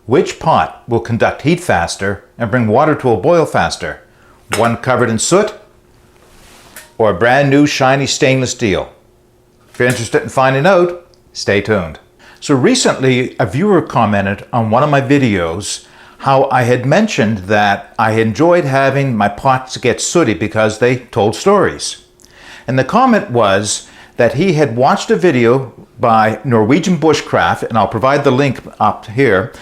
Which pot will conduct heat faster and bring water to a boil faster? One covered in soot or a brand new shiny stainless steel? If you're interested in finding out, stay tuned. So recently, a viewer commented on one of my videos how I had mentioned that I enjoyed having my pots get sooty because they told stories. And the comment was that he had watched a video by Norwegian Bushcraft, and I'll provide the link up here,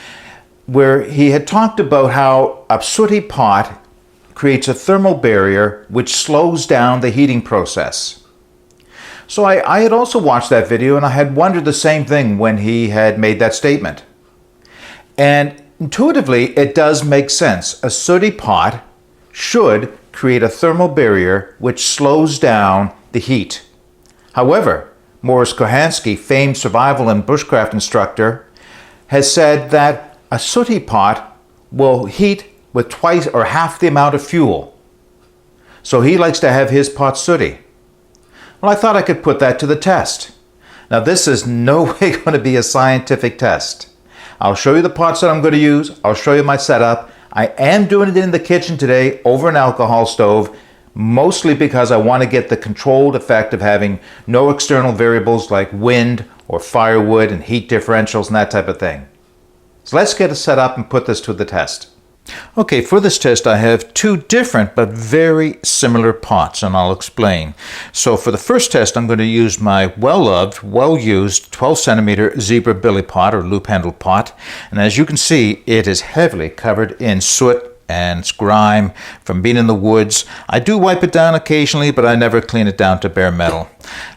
where he had talked about how a sooty pot creates a thermal barrier which slows down the heating process. So I had also watched that video, and I had wondered the same thing when he had made that statement. And intuitively, it does make sense. A sooty pot should create a thermal barrier which slows down the heat. However, Morris Kohansky, famed survival and bushcraft instructor, has said that a sooty pot will heat with twice or half the amount of fuel. So he likes to have his pot sooty. Well, I thought I could put that to the test. Now, this is no way going to be a scientific test. I'll show you the pots that I'm going to use. I'll show you my setup. I am doing it in the kitchen today over an alcohol stove, mostly because I want to get the controlled effect of having no external variables like wind or firewood and heat differentials and that type of thing. So let's get it set up and put this to the test. Okay, for this test I have two different but very similar pots, and I'll explain. So for the first test I'm going to use my well-loved, well-used 12 centimeter zebra billy pot or loop-handled pot, and as you can see it is heavily covered in soot and grime from being in the woods. I do wipe it down occasionally, but I never clean it down to bare metal.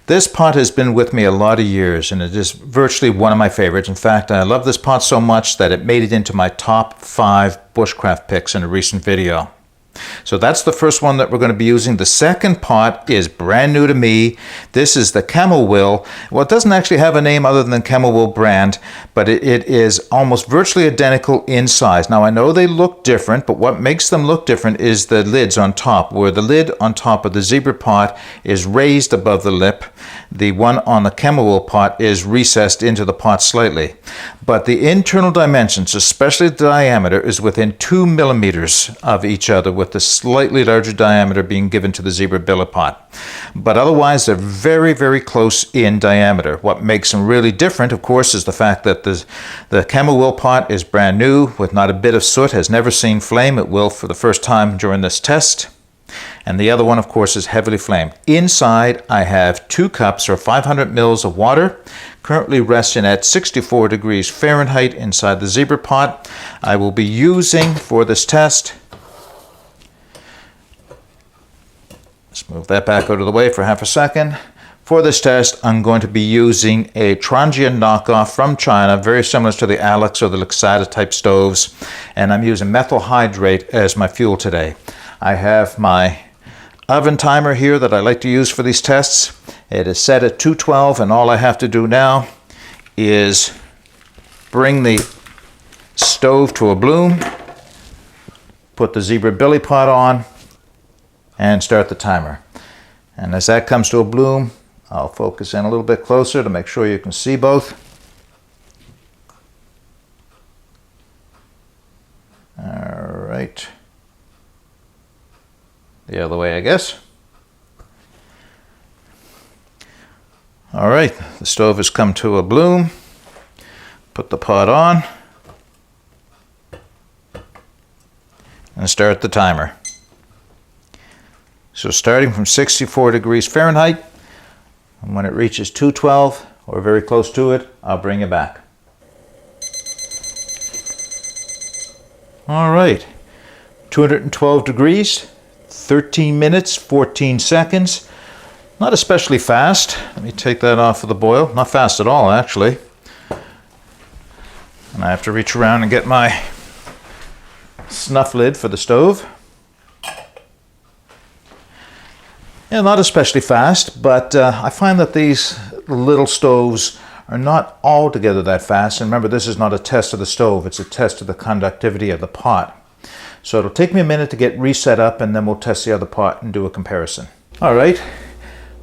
This pot has been with me a lot of years, and it is virtually one of my favorites. In fact, I love this pot so much that it made it into my top 5 bushcraft picks in a recent video. So that's the first one that we're going to be using. The second pot is brand new to me. This is the Camel Will. Well, it doesn't actually have a name other than Camel Will brand, but it is almost virtually identical in size. Now, I know they look different, but what makes them look different is the lids on top, where the lid on top of the zebra pot is raised above the lip. The one on the Camel Will pot is recessed into the pot slightly. But the internal dimensions, especially the diameter, is within 2 millimeters of each other, with the slightly larger diameter being given to the zebra billy pot. But otherwise, they're very, very close in diameter. What makes them really different, of course, is the fact that the Camel Will pot is brand new, with not a bit of soot, has never seen flame. It will for the first time during this test. And the other one, of course, is heavily flamed. Inside, I have 2 cups or 500 mils of water, currently resting at 64 degrees Fahrenheit inside the zebra pot. I will be using, for this test, let's move that back out of the way for half a second. For this test, I'm going to be using a Trangia knockoff from China, very similar to the Alex or the Luxada type stoves, and I'm using methyl hydrate as my fuel today. I have my oven timer here that I like to use for these tests. It is set at 212, and all I have to do now is bring the stove to a bloom, put the zebra billy pot on, and start the timer. And as that comes to a bloom, I'll focus in a little bit closer to make sure you can see both. All right. The other way, I guess. All right, the stove has come to a bloom. Put the pot on and start the timer. So starting from 64 degrees Fahrenheit, and when it reaches 212 or very close to it, I'll bring it back. All right, 212 degrees. 13 minutes, 14 seconds. Not especially fast. Let me take that off of the boil. Not fast at all, actually. And I have to reach around and get my snuff lid for the stove. Yeah, not especially fast, but I find that these little stoves are not altogether that fast. And remember, this is not a test of the stove. It's a test of the conductivity of the pot. So it'll take me a minute to get reset up, and then we'll test the other pot and do a comparison. All right,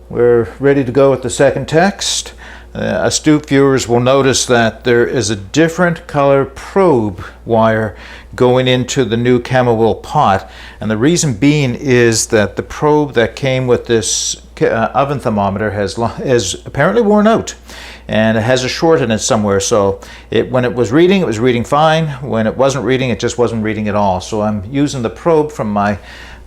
we're ready to go with the second test. Astute viewers will notice that there is a different color probe wire going into the new chamomile pot, and the reason being is that the probe that came with this oven thermometer has apparently worn out, and it has a short in it somewhere. So when it was reading fine. When it wasn't reading, it just wasn't reading at all. So I'm using the probe from my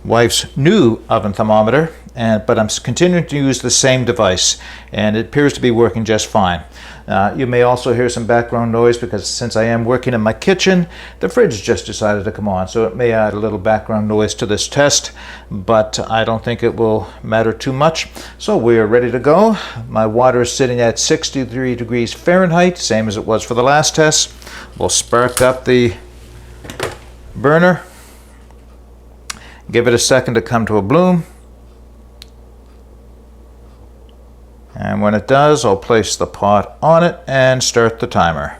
wife's new oven thermometer, but I'm continuing to use the same device, and it appears to be working just fine. You may also hear some background noise because since I am working in my kitchen, the fridge just decided to come on, so it may add a little background noise to this test, but I don't think it will matter too much. So we are ready to go. My water is sitting at 63 degrees Fahrenheit, same as it was for the last test. We'll spark up the burner. Give it a second to come to a bloom. And when it does, I'll place the pot on it and start the timer.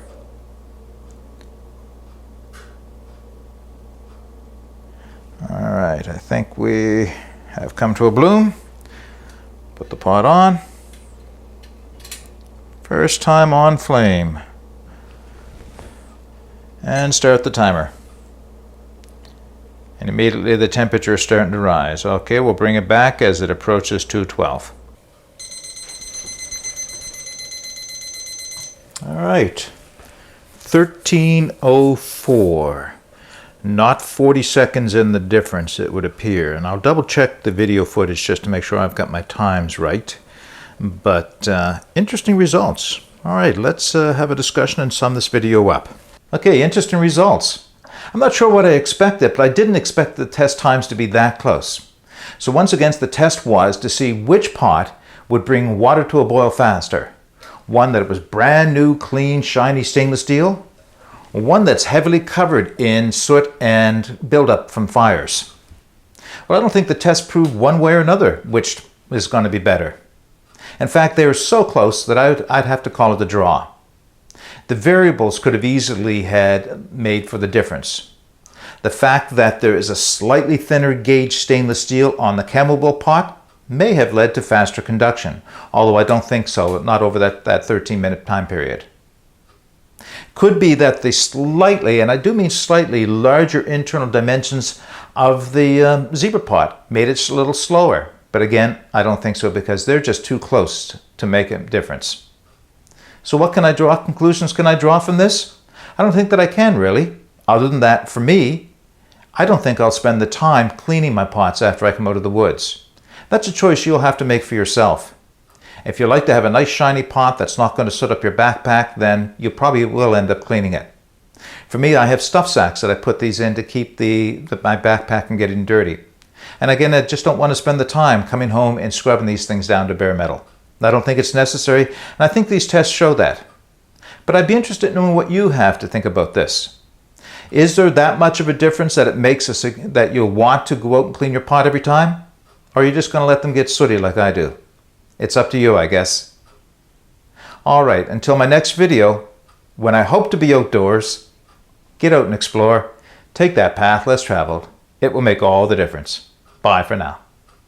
All right, I think we have come to a bloom. Put the pot on. First time on flame. And start the timer. And immediately the temperature is starting to rise. Okay, we'll bring it back as it approaches 212. All right, 1304. Not 40 seconds in the difference, it would appear. And I'll double check the video footage just to make sure I've got my times right. But interesting results. All right, let's have a discussion and sum this video up. Okay, interesting results. I'm not sure what I expected, but I didn't expect the test times to be that close. So once again, the test was to see which pot would bring water to a boil faster. One that was brand new, clean, shiny stainless steel, or one that's heavily covered in soot and buildup from fires. Well, I don't think the test proved one way or another which is going to be better. In fact, they were so close that I'd have to call it a draw. The variables could have easily had made for the difference. The fact that there is a slightly thinner gauge stainless steel on the chamomile pot may have led to faster conduction, although I don't think so, not over that 13-minute time period. Could be that the slightly, and I do mean slightly, larger internal dimensions of the zebra pot made it a little slower. But again, I don't think so because they're just too close to make a difference. So what conclusions can I draw from this? I don't think that I can really. Other than that, for me, I don't think I'll spend the time cleaning my pots after I come out of the woods. That's a choice you'll have to make for yourself. If you like to have a nice shiny pot that's not going to soot up your backpack, then you probably will end up cleaning it. For me, I have stuff sacks that I put these in to keep my backpack from getting dirty. And again, I just don't want to spend the time coming home and scrubbing these things down to bare metal. I don't think it's necessary, and I think these tests show that. But I'd be interested in knowing what you have to think about this. Is there that much of a difference that it makes that you'll want to go out and clean your pot every time? Or are you just going to let them get sooty like I do? It's up to you, I guess. All right, until my next video, when I hope to be outdoors, get out and explore. Take that path less traveled. It will make all the difference. Bye for now.